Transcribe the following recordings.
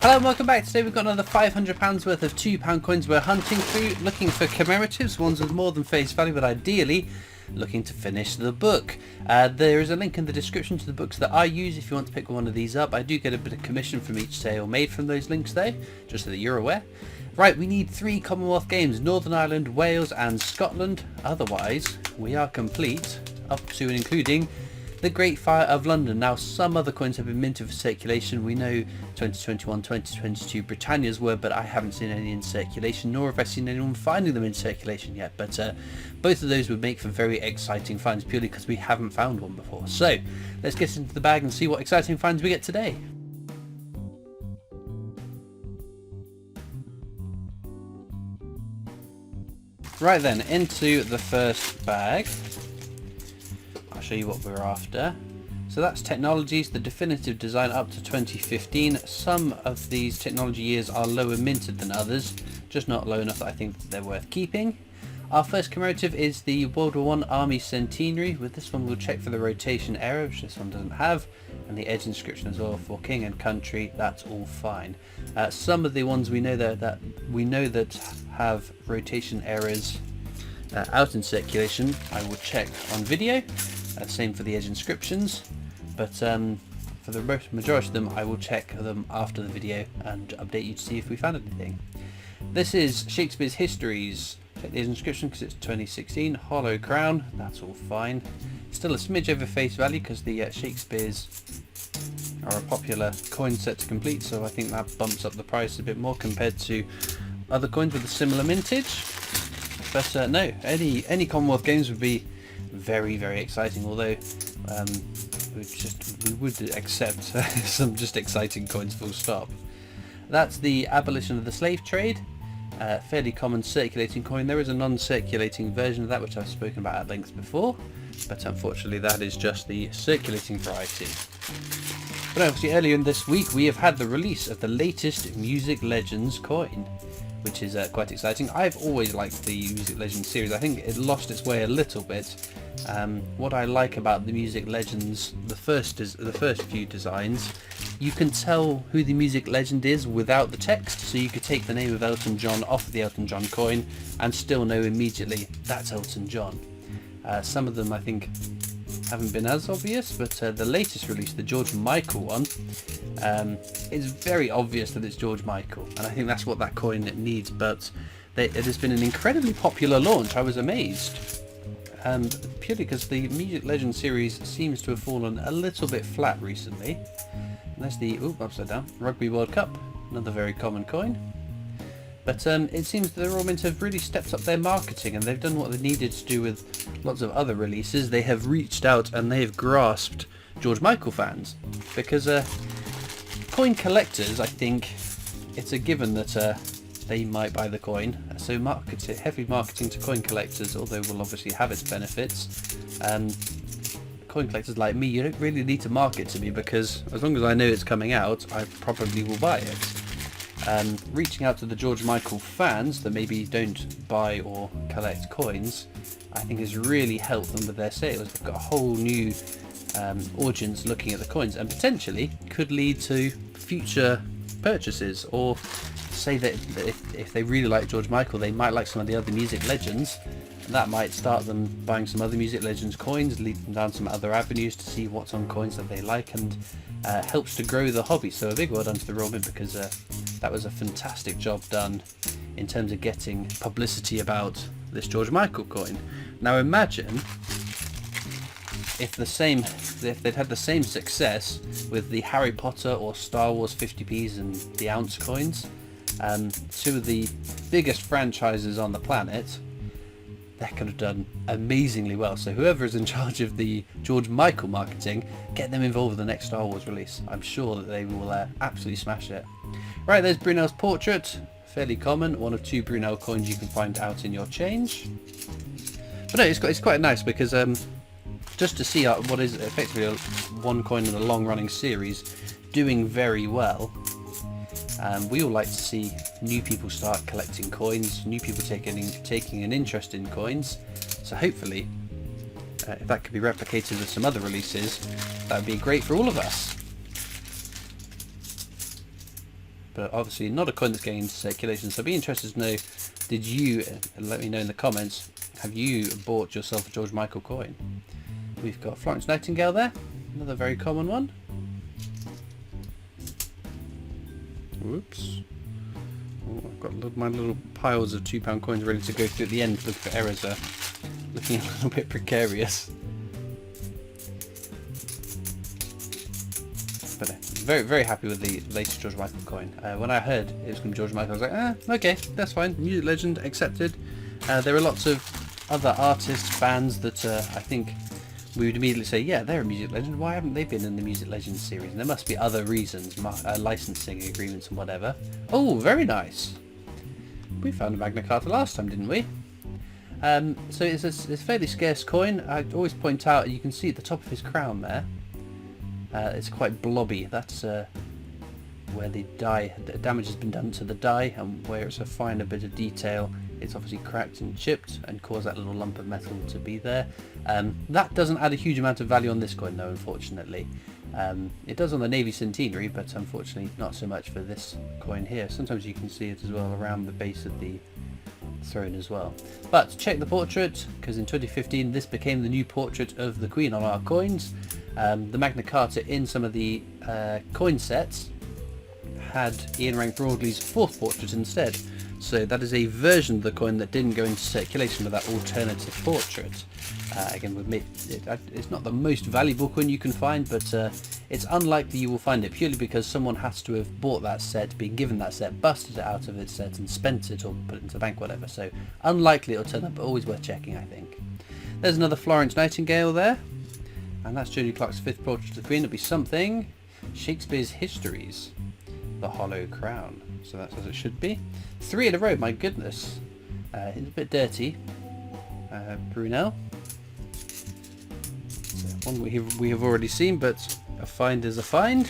Hello and welcome back. Today we've got another £500 worth of £2 coins we're hunting through, looking for commemoratives, ones with more than face value, but ideally looking to finish the book. There is a link in the description to the books that I use if you want to pick one of these up. I do get a bit of commission from each sale made from those links though, just so that you're aware. Right, we need 3 Commonwealth games, Northern Ireland, Wales and Scotland. Otherwise, we are complete, up to and including the Great Fire of London. Now, some other coins have been minted for circulation. We know 2021, 2022 Britannia's were, but I haven't seen any in circulation, nor have I seen anyone finding them in circulation yet. But both of those would make for very exciting finds, purely because we haven't found one before. So, let's get into the bag and see what exciting finds we get today. Right then, into the first bag. I'll show you what we're after. So that's technologies, the definitive design up to 2015. Some of these technology years are lower minted than others, just not low enough that I think that they're worth keeping. Our first commemorative is the World War I Army Centenary. With this one we'll check for the rotation error, which this one doesn't have, and the edge inscription as well for King and Country. That's all fine. Some of the ones we know that have rotation errors out in circulation, I will check on video. Same for the edge inscriptions, but for the majority of them I will check them after the video and update you to see if we found anything. This is Shakespeare's Histories. Check the edge inscription because it's 2016. Hollow Crown, that's all fine. Still a smidge over face value because the Shakespeare's are a popular coin set to complete, so I think that bumps up the price a bit more compared to other coins with a similar mintage. But no, any Commonwealth games would be very, very exciting, although we would accept some just exciting coins full stop. That's the Abolition of the Slave Trade, fairly common circulating coin. There is a non-circulating version of that which I've spoken about at length before, but unfortunately that is just the circulating variety. But obviously earlier in this week we have had the release of the latest Music Legends coin, which is quite exciting. I've always liked the Music Legends series. I think it lost its way a little bit. What I like about the Music Legends, the first few designs, you can tell who the music legend is without the text, so you could take the name of Elton John off of the Elton John coin and still know immediately that's Elton John. Some of them I think haven't been as obvious, but the latest release, the George Michael one, it's very obvious that it's George Michael, and I think that's what that coin needs. But it has been an incredibly popular launch. I was amazed, purely because the Music Legends series seems to have fallen a little bit flat recently. And there's the upside down Rugby World Cup, another very common coin. But it seems that the Royal Mint have really stepped up their marketing, and they've done what they needed to do with lots of other releases. They have reached out and they have grasped George Michael fans, because coin collectors, I think it's a given that they might buy the coin. So heavy marketing to coin collectors, although will obviously have its benefits. Coin collectors like me, you don't really need to market to me, because as long as I know it's coming out, I probably will buy it. Reaching out to the George Michael fans that maybe don't buy or collect coins, I think has really helped them with their sales. They've got a whole new audience looking at the coins, and potentially could lead to future purchases, or say that if they really like George Michael, they might like some of the other Music Legends, and that might start them buying some other Music Legends coins, lead them down some other avenues to see what's on coins that they like, and helps to grow the hobby. So a big well done to the Royal Mint, because that was a fantastic job done in terms of getting publicity about this George Michael coin. Now imagine if they'd had the same success with the Harry Potter or Star Wars 50p's and the ounce coins, two of the biggest franchises on the planet. That could have done amazingly well. So whoever is in charge of the George Michael marketing, get them involved with the next Star Wars release. I'm sure that they will absolutely smash it. Right, there's Brunel's portrait. Fairly common, one of 2 Brunel coins you can find out in your change. But no, it's quite nice, because just to see what is effectively one coin in a long-running series doing very well. We all like to see new people start collecting coins, new people taking an interest in coins. So hopefully, if that could be replicated with some other releases, that would be great for all of us. but obviously not a coin that's going into circulation. So I'd be interested to know, did you, let me know in the comments, have you bought yourself a George Michael coin? We've got Florence Nightingale there, another very common one. Whoops. Oh, I've got my little piles of £2 coins ready to go through at the end. Look for errors there. Looking a little bit precarious. But very, very happy with the latest George Michael coin. When I heard it was going to be George Michael, I was like, okay, that's fine. Music legend, accepted. There are lots of other artists, bands that I think we would immediately say, yeah, they're a music legend. Why haven't they been in the music legend series? And there must be other reasons, licensing agreements and whatever. Oh, very nice. We found a Magna Carta last time, didn't we? So it's a fairly scarce coin. I always point out, you can see at the top of his crown there, it's quite blobby. That's where the damage has been done to the die, and where it's a finer bit of detail, it's obviously cracked and chipped and caused that little lump of metal to be there. That doesn't add a huge amount of value on this coin though, unfortunately. It does on the Navy Centenary, but unfortunately not so much for this coin here. Sometimes you can see it as well around the base of the throne as well. But check the portrait, because in 2015 this became the new portrait of the Queen on our coins. The Magna Carta in some of the coin sets had Ian Rank Broadley's fourth portrait instead. So that is a version of the coin that didn't go into circulation with that alternative portrait. Again, it's not the most valuable coin you can find, but it's unlikely you will find it, purely because someone has to have bought that set, been given that set, busted it out of its set and spent it or put it into the bank, whatever. So unlikely it'll turn up, but always worth checking, I think. There's another Florence Nightingale there, and that's Jodie Clark's fifth portrait of the Queen. It'll be something Shakespeare's Histories, the Hollow Crown. So that's as it should be. 3 in a row, my goodness. It's a bit dirty. Brunel. So one we have already seen, but a find is a find.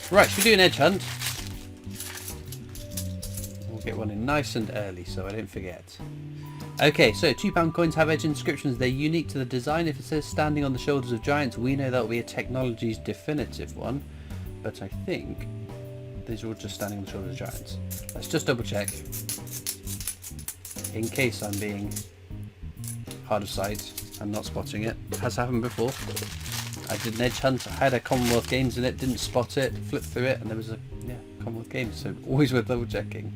Right, should we do an edge hunt? We'll get one in nice and early so I don't forget. Okay, so £2 coins have edge inscriptions. They're unique to the design. If it says standing on the shoulders of giants, we know that will be a Technology's definitive one. But I think these are all just standing on the shoulders of giants. Let's just double check, in case I'm being hard of sight and not spotting it. It has happened before. I did an edge hunt, I had a Commonwealth Games in it, didn't spot it, flipped through it, and there was a Commonwealth Games, so always worth double checking.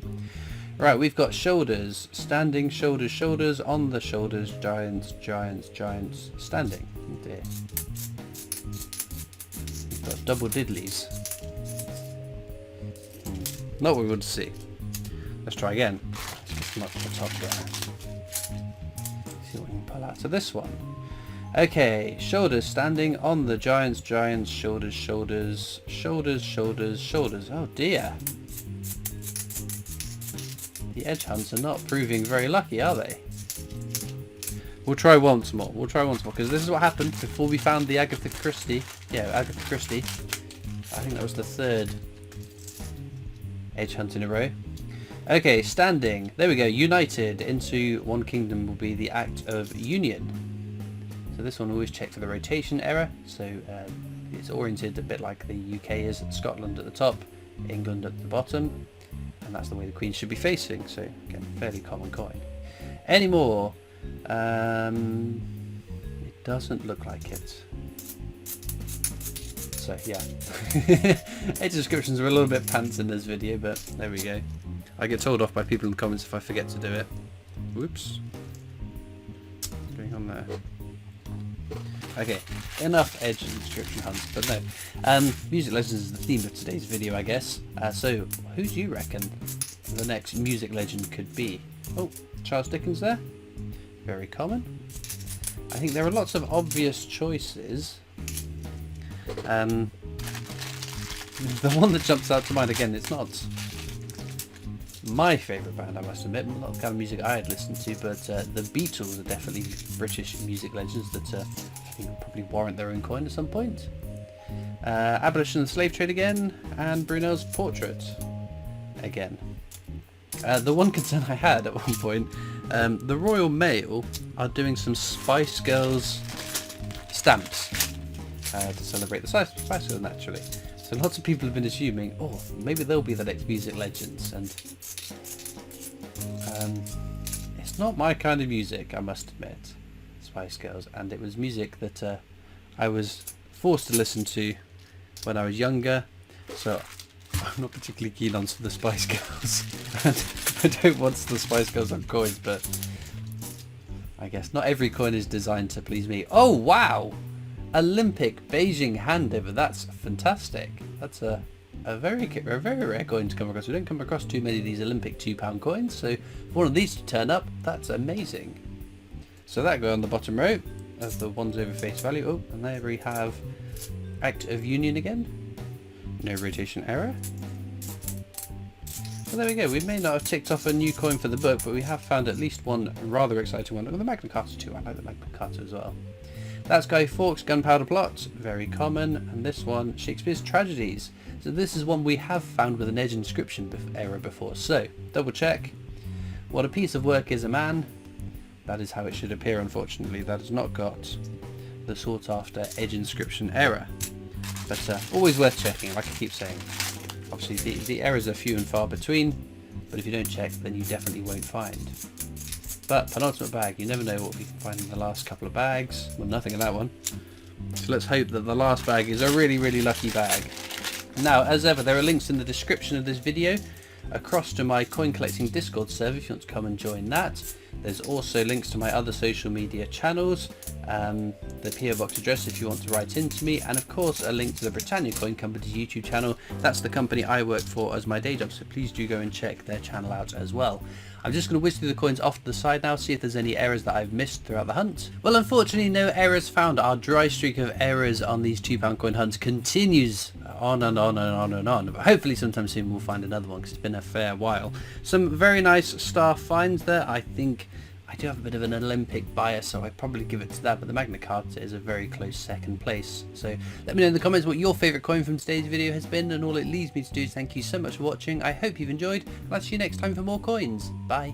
Right, we've got shoulders, standing, shoulders, shoulders, on the shoulders, giants, giants, giants, standing. Oh dear. We've got double diddlies. Not what we want to see. Let's try again. Let's get them up to the top there. See what we can pull out. So this one. Okay, shoulders standing on the giants, giants, shoulders, shoulders, shoulders, shoulders, shoulders. Oh dear. The edge hunts are not proving very lucky, are they? We'll try once more. We'll try once more, because this is what happened before we found the Agatha Christie. Yeah, Agatha Christie. I think that was the third edge hunt in a row. Okay, standing. There we go. United into one kingdom will be the act of union. So this one always check for the rotation error. So it's oriented a bit like the UK is. Scotland at the top, England at the bottom, and that's the way the Queen should be facing. So again, fairly common coin. Any more? It doesn't look like it. So yeah, edge descriptions are a little bit pants in this video, but there we go. I get told off by people in the comments if I forget to do it. Whoops. What's going on there? Okay, enough edge description hunts, but no. Music legends is the theme of today's video, I guess. So who do you reckon the next music legend could be? Oh, Charles Dickens there. Very common. I think there are lots of obvious choices. The one that jumps out to mind, again, it's not my favourite band, I must admit, not the kind of music I'd listen to, but the Beatles are definitely British music legends that I think will probably warrant their own coin at some point. Abolition of the slave trade again, and Brunel's portrait again. The one concern I had at one point, the Royal Mail are doing some Spice Girls stamps to celebrate the Spice Girls, naturally. So lots of people have been assuming, oh, maybe they'll be the next music legends, and it's not my kind of music, I must admit, Spice Girls, and it was music that I was forced to listen to when I was younger, so I'm not particularly keen on the Spice Girls. And I don't want the Spice Girls on coins, but I guess not every coin is designed to please me. Oh wow! Olympic Beijing hand over. That's fantastic. That's a very rare coin to come across. We don't come across too many of these Olympic £2 coins, so for one of these to turn up, that's amazing. So that go on the bottom row as the ones over face value. Oh, and there we have Act of Union again. No rotation error. Well, there we go. We may not have ticked off a new coin for the book, but we have found at least one rather exciting one. Oh, the Magna Carta too. I like the Magna Carta as well. That's Guy Fawkes' Gunpowder Plot, very common, and this one, Shakespeare's Tragedies. So this is one we have found with an edge inscription error before. So, double check. What a piece of work is a man. That is how it should appear, unfortunately. That has not got the sought after edge inscription error. But always worth checking, like I keep saying. Obviously the errors are few and far between, but if you don't check, then you definitely won't find. But penultimate bag, you never know what we can find in the last couple of bags. Well, nothing in that one. So let's hope that the last bag is a really, really lucky bag. Now, as ever, there are links in the description of this video across to my coin collecting Discord server if you want to come and join that. There's also links to my other social media channels, the PO Box address if you want to write into me, and of course a link to the Britannia Coin Company's YouTube channel. That's the company I work for as my day job, so please do go and check their channel out as well. I'm just going to whiz through the coins off to the side now, see if there's any errors that I've missed throughout the hunt. Well, unfortunately no errors found. Our dry streak of errors on these £2 coin hunts continues on and on and on and on. But hopefully sometime soon we'll find another one, because it's been a fair while. Some very nice star finds there. I think I do have a bit of an Olympic bias, so I'd probably give it to that, but the Magna Carta is a very close second place. So let me know in the comments what your favourite coin from today's video has been, and all it leaves me to do is thank you so much for watching. I hope you've enjoyed, and I'll see you next time for more coins. Bye.